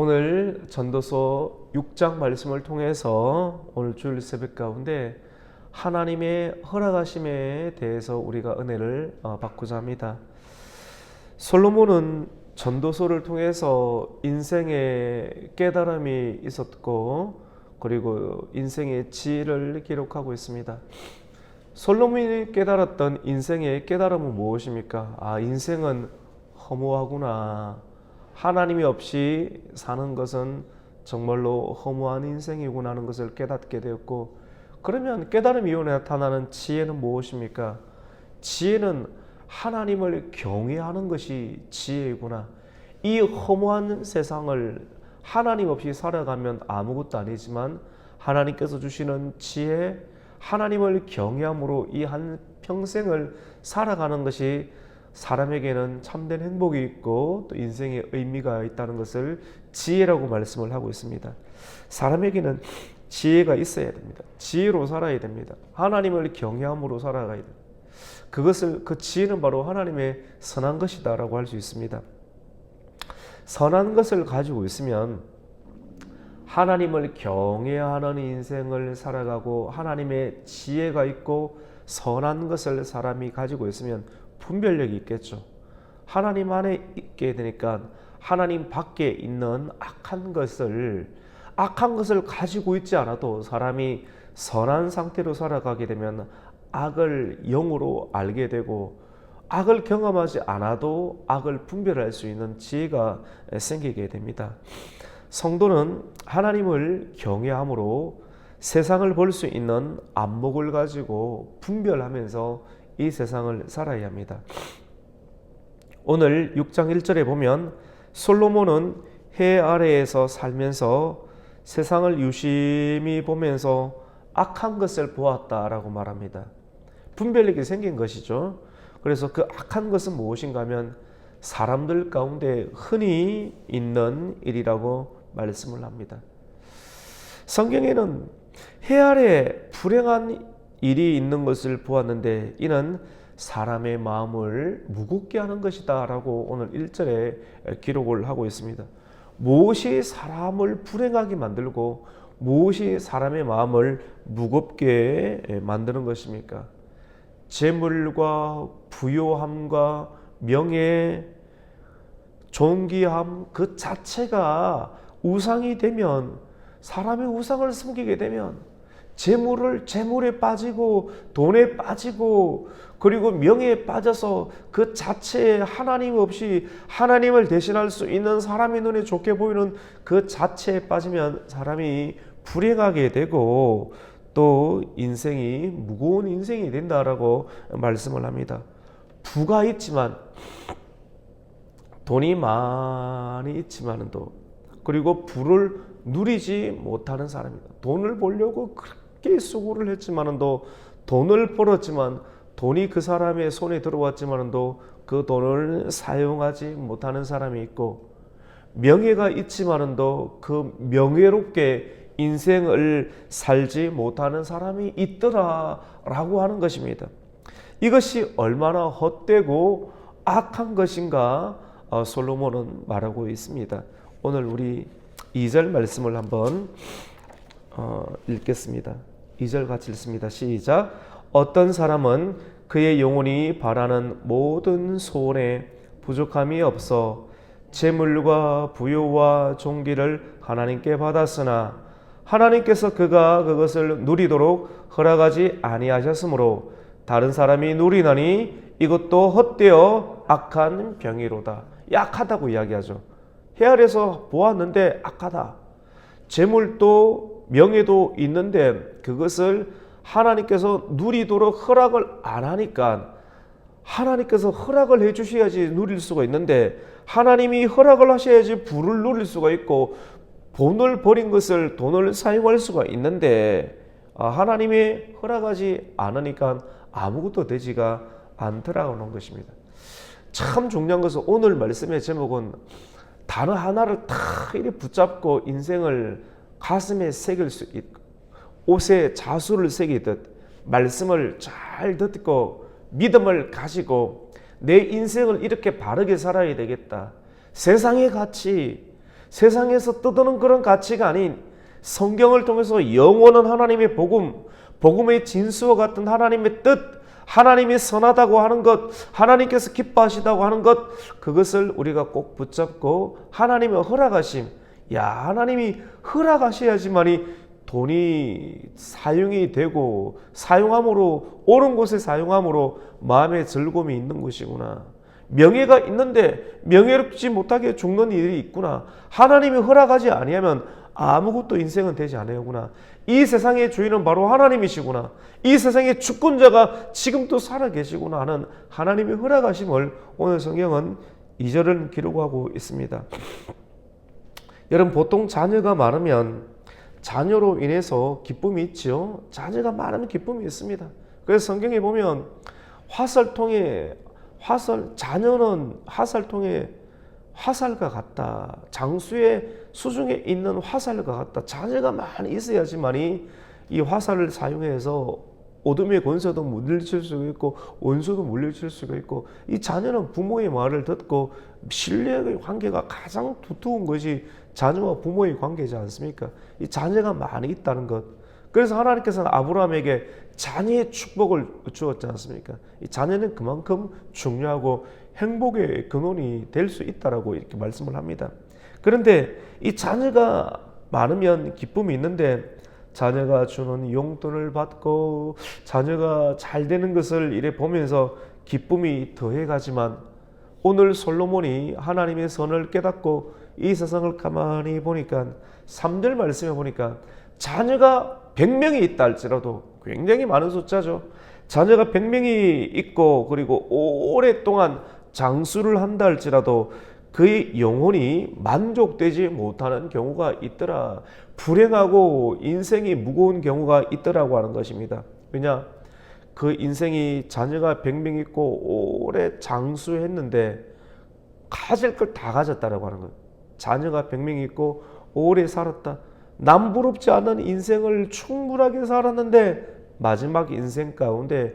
오늘 전도서 6장 말씀을 통해서 오늘 주일 새벽 가운데 하나님의 허락하심에 대해서 우리가 은혜를 받고자 합니다. 솔로몬은 전도서를 통해서 인생의 깨달음이 있었고 그리고 인생의 지혜를 기록하고 있습니다. 솔로몬이 깨달았던 인생의 깨달음은 무엇입니까? 인생은 허무하구나. 하나님이 없이 사는 것은 정말로 허무한 인생이구나 하는 것을 깨닫게 되었고, 그러면 깨달음 이후에 나타나는 지혜는 무엇입니까? 지혜는 하나님을 경외하는 것이 지혜이구나. 이 허무한 세상을 하나님 없이 살아가면 아무것도 아니지만 하나님께서 주시는 지혜, 하나님을 경외함으로 이 한 평생을 살아가는 것이 사람에게는 참된 행복이 있고 또 인생의 의미가 있다는 것을 지혜라고 말씀을 하고 있습니다. 사람에게는 지혜가 있어야 됩니다. 지혜로 살아야 됩니다. 하나님을 경외함으로 살아가야 됩니다. 그 지혜는 바로 하나님의 선한 것이다라고 할 수 있습니다. 선한 것을 가지고 있으면 하나님을 경외하는 인생을 살아가고 하나님의 지혜가 있고 선한 것을 사람이 가지고 있으면 분별력이 있겠죠. 하나님 안에 있게 되니까 하나님 밖에 있는 악한 것을 가지고 있지 않아도 사람이 선한 상태로 살아가게 되면 악을 영으로 알게 되고 악을 경험하지 않아도 악을 분별할 수 있는 지혜가 생기게 됩니다. 성도는 하나님을 경외함으로 세상을 볼 수 있는 안목을 가지고 분별하면서 이 세상을 살아야 합니다. 오늘 6장 1절에 보면 솔로몬은 해 아래에서 살면서 세상을 유심히 보면서 악한 것을 보았다라고 말합니다. 분별력이 생긴 것이죠. 그래서 그 악한 것은 무엇인가 하면 사람들 가운데 흔히 있는 일이라고 말씀을 합니다. 성경에는 해 아래 불행한 일이 있는 것을 보았는데 이는 사람의 마음을 무겁게 하는 것이다 라고 오늘 1절에 기록을 하고 있습니다. 무엇이 사람을 불행하게 만들고 무엇이 사람의 마음을 무겁게 만드는 것입니까? 재물과 부요함과 명예, 존귀함 그 자체가 우상이 되면, 사람의 우상을 숨기게 되면 재물에 빠지고 돈에 빠지고 그리고 명예에 빠져서 그 자체에 하나님 없이 하나님을 대신할 수 있는 사람의 눈에 좋게 보이는 그 자체에 빠지면 사람이 불행하게 되고 또 인생이 무거운 인생이 된다라고 말씀을 합니다. 부가 있지만 돈이 많이 있지만도 그리고 부를 누리지 못하는 사람입니다. 돈을 벌려고 그렇게 수고를 했지만도 돈을 벌었지만 돈이 그 사람의 손에 들어왔지만도 그 돈을 사용하지 못하는 사람이 있고, 명예가 있지만도 그 명예롭게 인생을 살지 못하는 사람이 있더라라고 하는 것입니다. 이것이 얼마나 헛되고 악한 것인가 솔로몬은 말하고 있습니다. 오늘 우리 2절 말씀을 한번 읽겠습니다. 2절 같이 읽습니다. 시작. 어떤 사람은 그의 영혼이 바라는 모든 소원에 부족함이 없어 재물과 부요와 존귀를 하나님께 받았으나 하나님께서 그가 그것을 누리도록 허락하지 아니하셨으므로 다른 사람이 누리나니 이것도 헛되어 악한 병이로다. 약하다고 이야기하죠. 해 아래서 보았는데 악하다. 재물도 명예도 있는데 그것을 하나님께서 누리도록 허락을 안 하니까, 하나님께서 허락을 해주셔야지 누릴 수가 있는데 하나님이 허락을 하셔야지 부를 누릴 수가 있고 돈을 버린 것을 돈을 사용할 수가 있는데 하나님이 허락하지 않으니까 아무것도 되지가 않더라는 것입니다. 참 중요한 것은 오늘 말씀의 제목은 단어 하나를 다 이렇게 붙잡고 인생을 가슴에 새길 수 있고 옷에 자수를 새기듯 말씀을 잘 듣고 믿음을 가지고 내 인생을 이렇게 바르게 살아야 되겠다. 세상의 가치, 세상에서 떠도는 그런 가치가 아닌 성경을 통해서 영원한 하나님의 복음, 복음의 진수와 같은 하나님의 뜻, 하나님이 선하다고 하는 것, 하나님께서 기뻐하시다고 하는 것, 그것을 우리가 꼭 붙잡고 하나님의 허락하심, 하나님이 허락하셔야지만이 돈이 사용이 되고 사용함으로 옳은 곳에 사용함으로 마음의 즐거움이 있는 것이구나. 명예가 있는데 명예롭지 못하게 죽는 일이 있구나. 하나님이 허락하지 아니하면 아무것도 인생은 되지 않아요구나. 이 세상의 주인은 바로 하나님이시구나. 이 세상의 주권자가 지금도 살아계시구나 하는 하나님의 허락하심을 오늘 성경은 2절은 기록하고 있습니다. 여러분, 보통 자녀가 많으면 자녀로 인해서 기쁨이 있죠. 자녀가 많으면 기쁨이 있습니다. 그래서 성경에 보면 자녀는 화살통에 화살과 같다. 장수의 수중에 있는 화살과 같다. 자녀가 많이 있어야지만이 이 화살을 사용해서 어둠의 권세도 물리칠 수가 있고 원수도 물리칠 수가 있고, 이 자녀는 부모의 말을 듣고 신뢰의 관계가 가장 두터운 것이 자녀와 부모의 관계지 않습니까? 이 자녀가 많이 있다는 것. 그래서 하나님께서는 아브라함에게 자녀의 축복을 주었지 않습니까? 이 자녀는 그만큼 중요하고 행복의 근원이 될 수 있다라고 이렇게 말씀을 합니다. 그런데 이 자녀가 많으면 기쁨이 있는데, 자녀가 주는 용돈을 받고 자녀가 잘 되는 것을 이래 보면서 기쁨이 더해가지만, 오늘 솔로몬이 하나님의 선을 깨닫고 이 세상을 가만히 보니까 3절 말씀에 보니까 자녀가 100명이 있다 할지라도, 굉장히 많은 숫자죠. 자녀가 100명이 있고 그리고 오랫동안 장수를 한다 할지라도 그의 영혼이 만족되지 못하는 경우가 있더라. 불행하고 인생이 무거운 경우가 있더라고 하는 것입니다. 왜냐? 그 인생이 자녀가 100명 있고 오래 장수했는데 가질 걸 다 가졌다라고 하는 거예요. 자녀가 100명 있고 오래 살았다. 남부럽지 않은 인생을 충분하게 살았는데 마지막 인생 가운데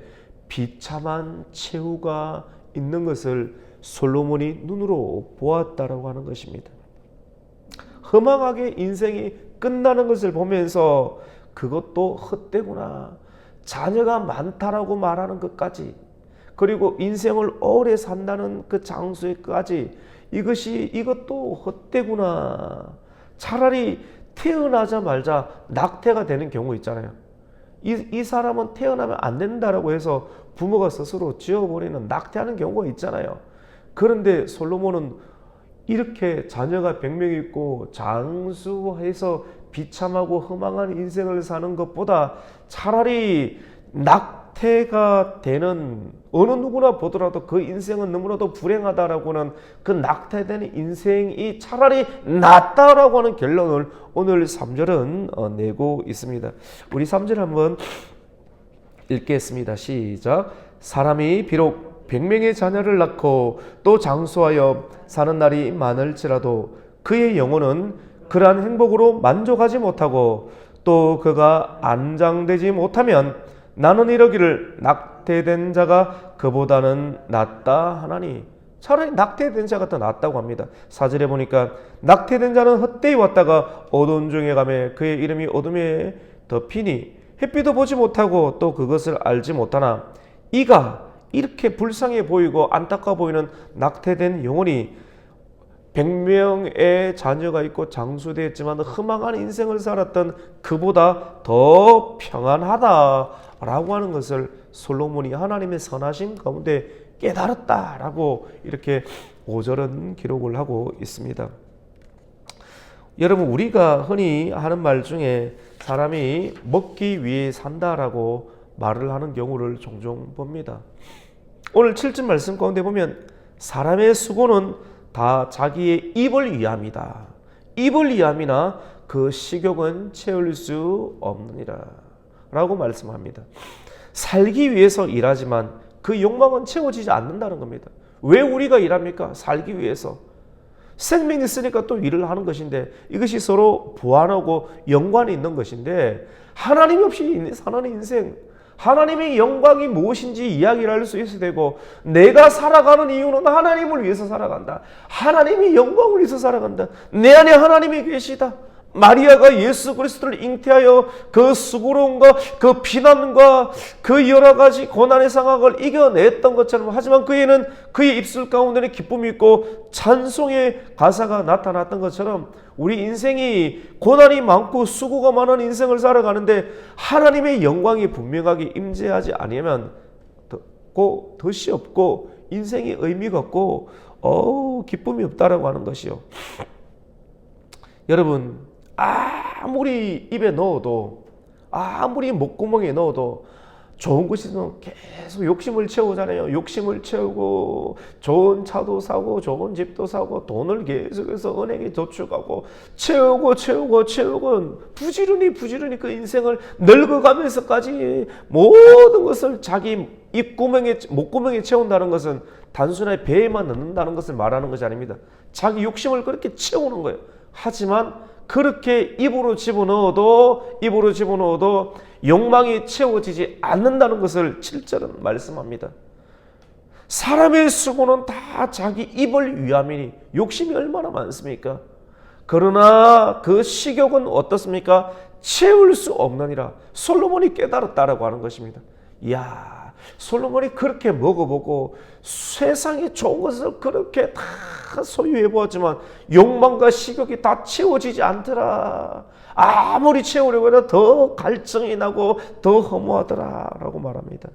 비참한 최후가 있는 것을 솔로몬이 눈으로 보았다라고 하는 것입니다. 허망하게 인생이 끝나는 것을 보면서 그것도 헛되구나. 자녀가 많다라고 말하는 것까지, 그리고 인생을 오래 산다는 그 장수에까지, 이것도 헛되구나. 차라리 태어나자마자 낙태가 되는 경우 있잖아요. 이 사람은 태어나면 안 된다라고 해서 부모가 스스로 지어버리는, 낙태하는 경우가 있잖아요. 그런데 솔로몬은 이렇게 자녀가 100명 있고 장수해서 비참하고 허망한 인생을 사는 것보다 차라리 낙태가 되는, 어느 누구나 보더라도 그 인생은 너무나도 불행하다라고는 그 낙태되는 인생이 차라리 낫다라고 하는 결론을 오늘 3절은 내고 있습니다. 우리 3절 한번 읽겠습니다. 시작. 사람이 비록 100명의 자녀를 낳고 또 장수하여 사는 날이 많을지라도 그의 영혼은 그러한 행복으로 만족하지 못하고, 또 그가 안장되지 못하면 나는 이러기를 낙태된 자가 그보다는 낫다 하나니. 차라리 낙태된 자가 더 낫다고 합니다. 4절에 보니까 낙태된 자는 헛되이 왔다가 어두운 중에 가매 그의 이름이 어둠에 덮이니 햇빛도 보지 못하고 또 그것을 알지 못하나, 이가 이렇게 불쌍해 보이고 안타까워 보이는 낙태된 영혼이 100명의 자녀가 있고 장수되었지만 허망한 인생을 살았던 그보다 더 평안하다라고 하는 것을 솔로몬이 하나님의 선하심 가운데 깨달았다라고 이렇게 5절은 기록을 하고 있습니다. 여러분, 우리가 흔히 하는 말 중에 사람이 먹기 위해 산다라고 말을 하는 경우를 종종 봅니다. 오늘 7절 말씀 가운데 보면 사람의 수고는 다 자기의 입을 위함이다. 입을 위함이나 그 식욕은 채울 수 없느니라 라고 말씀합니다. 살기 위해서 일하지만 그 욕망은 채워지지 않는다는 겁니다. 왜 우리가 일합니까? 살기 위해서. 생명이 있으니까 또 일을 하는 것인데, 이것이 서로 보완하고 연관이 있는 것인데, 하나님 없이 사는 인생, 하나님의 영광이 무엇인지 이야기를 할 수 있어야 되고, 내가 살아가는 이유는 하나님을 위해서 살아간다. 하나님의 영광을 위해서 살아간다. 내 안에 하나님이 계시다. 마리아가 예수 그리스도를 잉태하여 그 수고로움과 그 비난과 그 여러 가지 고난의 상황을 이겨냈던 것처럼, 하지만 그에는 그의 입술 가운데는 기쁨이 있고 찬송의 가사가 나타났던 것처럼, 우리 인생이 고난이 많고 수고가 많은 인생을 살아가는데 하나님의 영광이 분명하게 임재하지 아니면 덫이 없고 인생이 의미가 없고 기쁨이 없다라고 하는 것이요. 여러분, 아무리 입에 넣어도, 아무리 목구멍에 넣어도 좋은 것이 있으면 계속 욕심을 채우잖아요. 욕심을 채우고 좋은 차도 사고 좋은 집도 사고 돈을 계속해서 은행에 저축하고 채우고 부지런히 그 인생을 늙어가면서까지 모든 것을 자기 목구멍에 채운다는 것은 단순하게 배에만 넣는다는 것을 말하는 것이 아닙니다. 자기 욕심을 그렇게 채우는 거예요. 하지만 그렇게 입으로 집어넣어도 욕망이 채워지지 않는다는 것을 7절은 말씀합니다. 사람의 수고는 다 자기 입을 위함이니, 욕심이 얼마나 많습니까? 그러나 그 식욕은 어떻습니까? 채울 수 없느니라. 솔로몬이 깨달았다라고 하는 것입니다. 이야, 솔로몬이 그렇게 먹어보고 세상에 좋은 것을 그렇게 다 소유해 보았지만 욕망과 식욕이 다 채워지지 않더라. 아무리 채우려고 해도 더 갈증이 나고 더 허무하더라 라고 말합니다.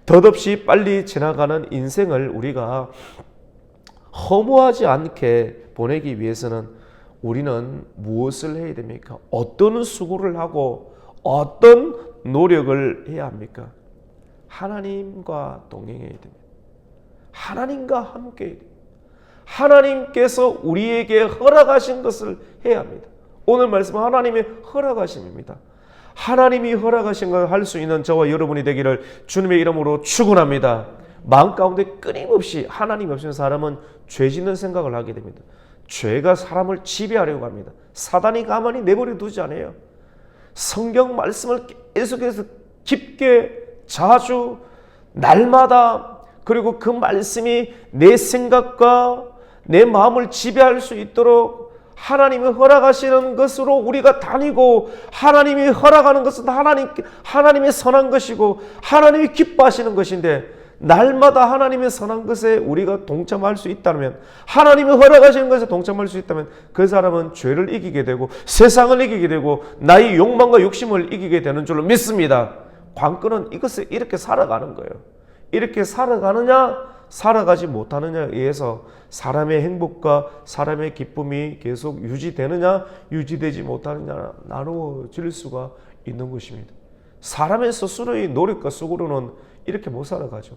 덧없이 빨리 지나가는 인생을 우리가 허무하지 않게 보내기 위해서는 우리는 무엇을 해야 됩니까? 어떤 수고를 하고 어떤 노력을 해야 합니까? 하나님과 동행해야 됩니다. 하나님과 함께 해야 됩니다. 하나님께서 우리에게 허락하신 것을 해야 합니다. 오늘 말씀은 하나님의 허락하심입니다. 하나님이 허락하신 걸 할 수 있는 저와 여러분이 되기를 주님의 이름으로 축원합니다. 마음 가운데 끊임없이 하나님 없이는 사람은 죄 짓는 생각을 하게 됩니다. 죄가 사람을 지배하려고 합니다. 사단이 가만히 내버려 두지 않아요. 성경 말씀을 계속해서 깊게 자주 날마다, 그리고 그 말씀이 내 생각과 내 마음을 지배할 수 있도록 하나님이 허락하시는 것으로 우리가 다니고, 하나님이 허락하는 것은 하나님의 선한 것이고 하나님이 기뻐하시는 것인데, 날마다 하나님의 선한 것에 우리가 동참할 수 있다면, 하나님이 허락하시는 것에 동참할 수 있다면 그 사람은 죄를 이기게 되고 세상을 이기게 되고 나의 욕망과 욕심을 이기게 되는 줄로 믿습니다. 관건은 이것을 이렇게 살아가는 거예요. 이렇게 살아가느냐 살아가지 못하느냐에 의해서 사람의 행복과 사람의 기쁨이 계속 유지되느냐 유지되지 못하느냐 나누어질 수가 있는 것입니다. 사람의 스스로의 노력과 수고로는 이렇게 못 살아가죠.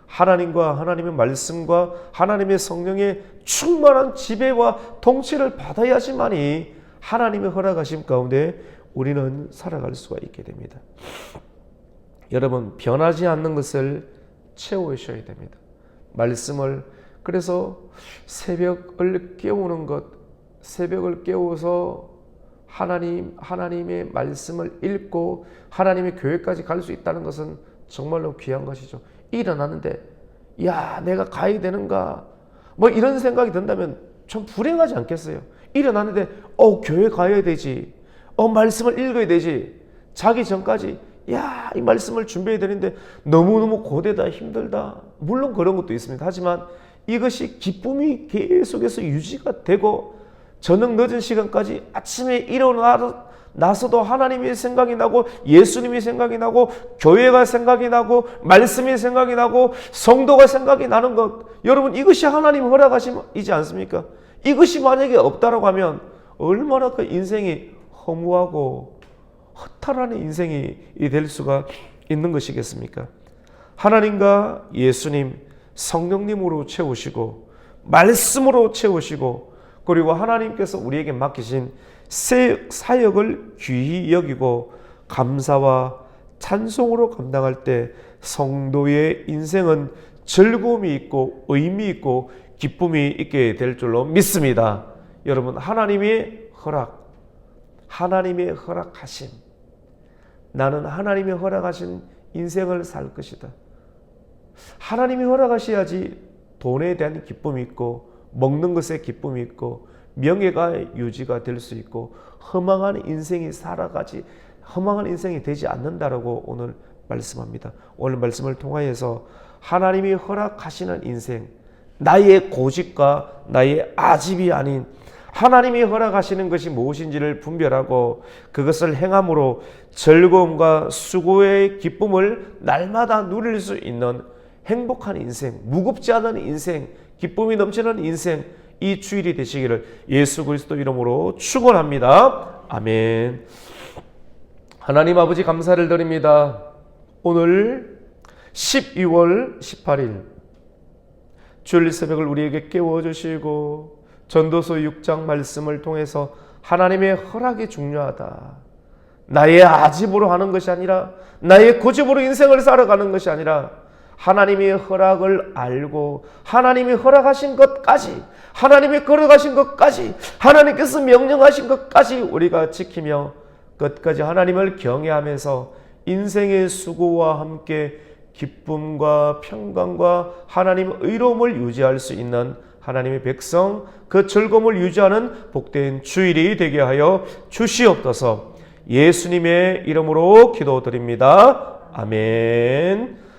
하나님과 하나님의 말씀과 하나님의 성령의 충만한 지배와 통치를 받아야지만이 하나님의 허락하심 가운데 우리는 살아갈 수가 있게 됩니다. 여러분, 변하지 않는 것을 채우셔야 됩니다. 말씀을, 그래서 새벽을 깨우는 것, 새벽을 깨워서 하나님의 말씀을 읽고 하나님의 교회까지 갈 수 있다는 것은 정말로 귀한 것이죠. 일어나는데 야, 내가 가야 되는가 뭐 이런 생각이 든다면 좀 불행하지 않겠어요? 일어나는데 교회 가야 되지, 말씀을 읽어야 되지, 자기 전까지 야, 이 말씀을 준비해야 되는데 너무너무 고되다, 힘들다. 물론 그런 것도 있습니다. 하지만 이것이 기쁨이 계속해서 유지가 되고 저녁 늦은 시간까지 아침에 일어나서도 하나님이 생각이 나고 예수님이 생각이 나고 교회가 생각이 나고 말씀이 생각이 나고 성도가 생각이 나는 것, 여러분, 이것이 하나님 허락하심이지 않습니까? 이것이 만약에 없다라고 하면 얼마나 그 인생이 허무하고 허탈한 인생이 될 수가 있는 것이겠습니까? 하나님과 예수님, 성령님으로 채우시고 말씀으로 채우시고, 그리고 하나님께서 우리에게 맡기신 사역을 귀히 여기고 감사와 찬송으로 감당할 때 성도의 인생은 즐거움이 있고 의미 있고 기쁨이 있게 될 줄로 믿습니다. 여러분, 하나님의 허락, 하나님의 허락하심, 나는 하나님이 허락하신 인생을 살 것이다. 하나님이 허락하셔야지 돈에 대한 기쁨이 있고 먹는 것에 기쁨이 있고 명예가 유지가 될 수 있고 허망한 인생이 허망한 인생이 되지 않는다라고 오늘 말씀합니다. 오늘 말씀을 통하여서 하나님이 허락하시는 인생, 나의 고집과 나의 아집이 아닌 하나님이 허락하시는 것이 무엇인지를 분별하고 그것을 행함으로 즐거움과 수고의 기쁨을 날마다 누릴 수 있는 행복한 인생, 무겁지 않은 인생, 기쁨이 넘치는 인생, 이 주일이 되시기를 예수 그리스도 이름으로 축원합니다. 아멘. 하나님 아버지 감사를 드립니다. 오늘 12월 18일 주일 새벽을 우리에게 깨워주시고 전도서 6장 말씀을 통해서 하나님의 허락이 중요하다. 나의 아집으로 하는 것이 아니라 나의 고집으로 인생을 살아가는 것이 아니라 하나님의 허락을 알고 하나님이 허락하신 것까지 하나님이 걸어가신 것까지 하나님께서 명령하신 것까지 우리가 지키며 끝까지 하나님을 경외하면서 인생의 수고와 함께 기쁨과 평강과 하나님의 의로움을 유지할 수 있는 하나님의 백성, 그 즐거움을 유지하는 복된 주일이 되게 하여 주시옵소서. 예수님의 이름으로 기도드립니다. 아멘.